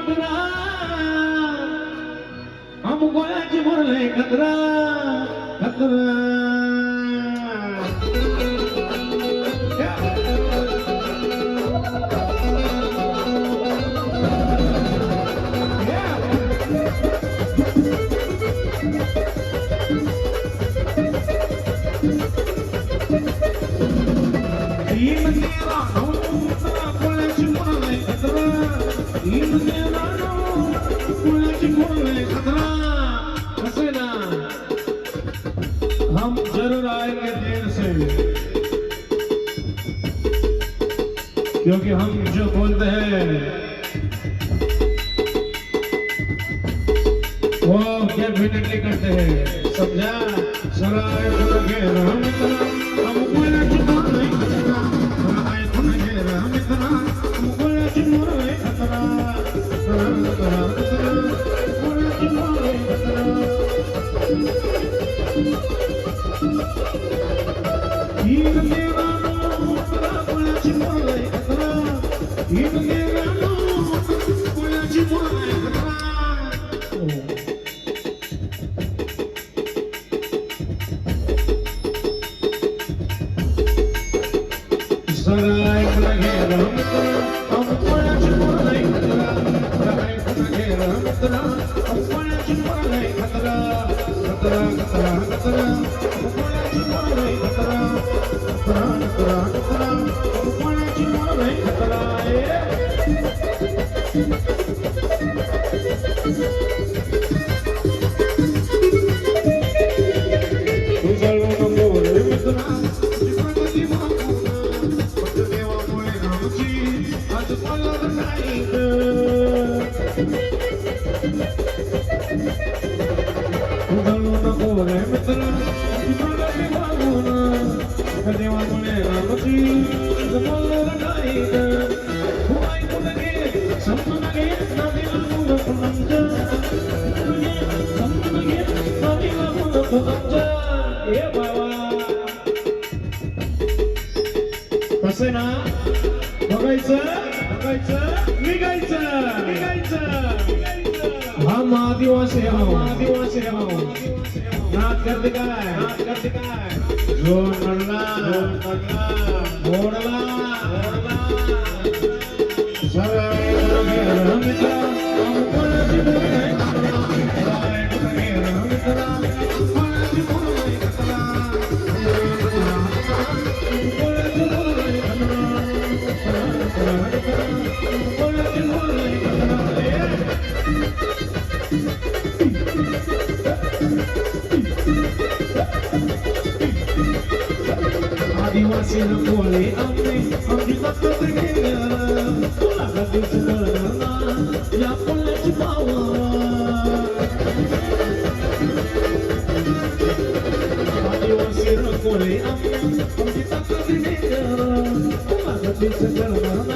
कतरा हम गोळ्याची भरले कतरा कतरा हम जरूर आएंगे देर से, क्योंकि हम जो बोलते हैं वो डेफिनेटली करते हैं, समझा? सराय लगे हम इतना हम बोले चुनाव नहीं खतरा, सराय लगे हम इतना हम बोले चुनाव नहीं खतरा, बोले चुनाव नहीं खतरा। कसं ना बघायचं बघायचं निघायचं हम आदिवासी हो नाच करते काय जो नडला मोडला आदिवासी बोले हम जितात तुला कधीच कळणार या पुण्याची पावा आदिवासी बोले हम जितात तुला कधीच कळणार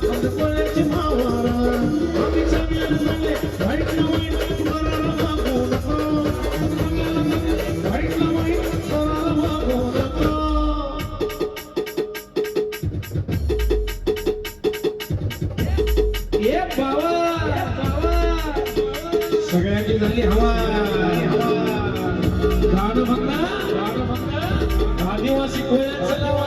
या पुण्याची पावा आम्ही चांगले चांगले वाईट नवीन करायला मागू नको वाईट नवीन करायला मागू नको सगळ्यांची झाली हवा गाणं म्हणा आदिवासी कोळ्यांचं नाव